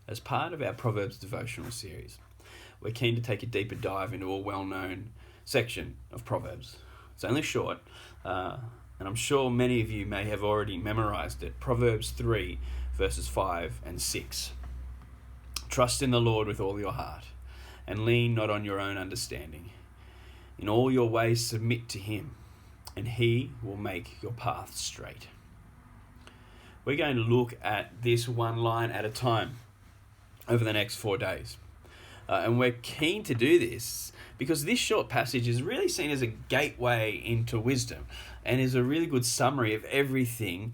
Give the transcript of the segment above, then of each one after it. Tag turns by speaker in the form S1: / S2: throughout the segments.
S1: As part of our Proverbs Devotional series, we're keen to take a deeper dive into a well-known section of Proverbs. It's only short, and I'm sure many of you may have already memorized it. Proverbs 3, verses 5 and 6. Trust in the Lord with all your heart, and lean not on your own understanding. In all your ways submit to him, and he will make your paths straight. We're going to look at this one line at a time over the next 4 days. And we're keen to do this because this short passage is really seen as a gateway into wisdom and is a really good summary of everything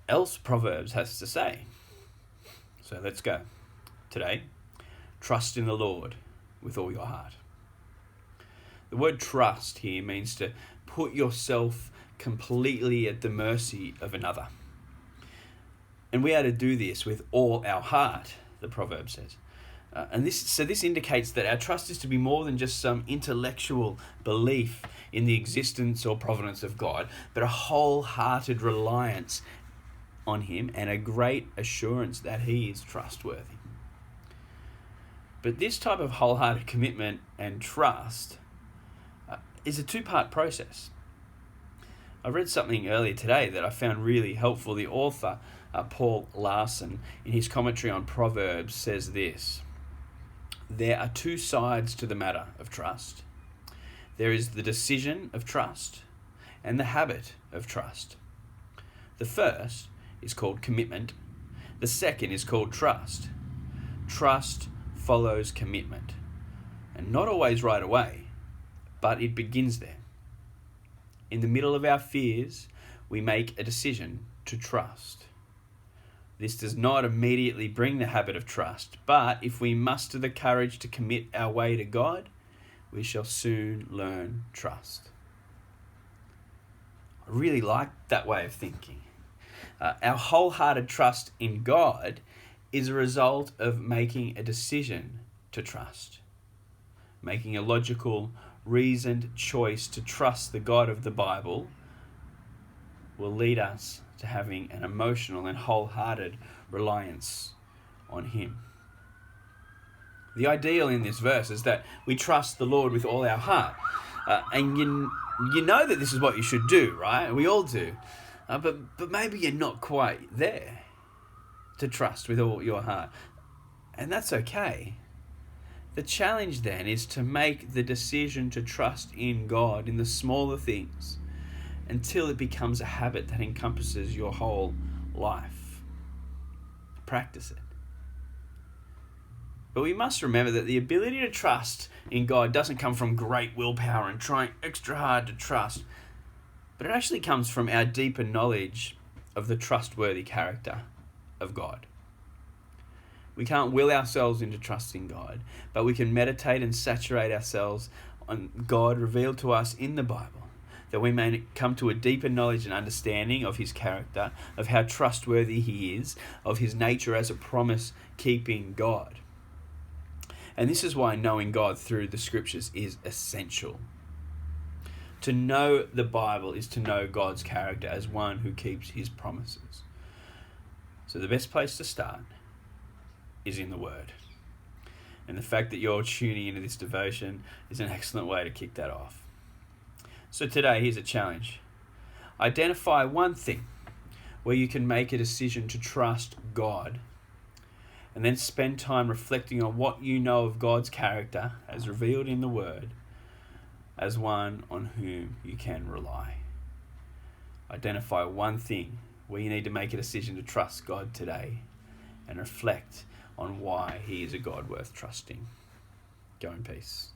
S1: else Proverbs has to say. So let's go. Today, trust in the Lord with all your heart. The word trust here means to put yourself completely at the mercy of another. And we are to do this with all our heart, the proverb says. And this indicates that our trust is to be more than just some intellectual belief in the existence or providence of God, but a wholehearted reliance on him and a great assurance that he is trustworthy. But this type of wholehearted commitment and trust is a two-part process. I read something earlier today that I found really helpful. The author, Paul Larson, in his commentary on Proverbs, says this: there are two sides to the matter of trust. There is the decision of trust and the habit of trust. The first is called commitment. The second is called trust. Trust follows commitment, and not always right away, but it begins there. In the middle of our fears, we make a decision to trust. This does not immediately bring the habit of trust, but if we muster the courage to commit our way to God, we shall soon learn trust. I really like that way of thinking. Our wholehearted trust in God is a result of making a decision to trust. Making a logical, reasoned choice to trust the God of the Bible will lead us to having an emotional and wholehearted reliance on him. The ideal in this verse is that we trust the Lord with all our heart. And you know that this is what you should do, right? We all do. But maybe you're not quite there to trust with all your heart. And that's okay. The challenge then is to make the decision to trust in God in the smaller things until it becomes a habit that encompasses your whole life. Practice it. But we must remember that the ability to trust in God doesn't come from great willpower and trying extra hard to trust, but it actually comes from our deeper knowledge of the trustworthy character of God. We can't will ourselves into trusting God, but we can meditate and saturate ourselves on God revealed to us in the Bible, that we may come to a deeper knowledge and understanding of his character, of how trustworthy he is, of his nature as a promise-keeping God. And this is why knowing God through the scriptures is essential. To know the Bible is to know God's character as one who keeps his promises. So the best place to start is in the Word. And the fact that you're tuning into this devotion is an excellent way to kick that off. So today, here's a challenge. Identify one thing where you can make a decision to trust God, and then spend time reflecting on what you know of God's character as revealed in the Word as one on whom you can rely. Identify one thing where you need to make a decision to trust God today, and reflect on why he is a God worth trusting. Go in peace.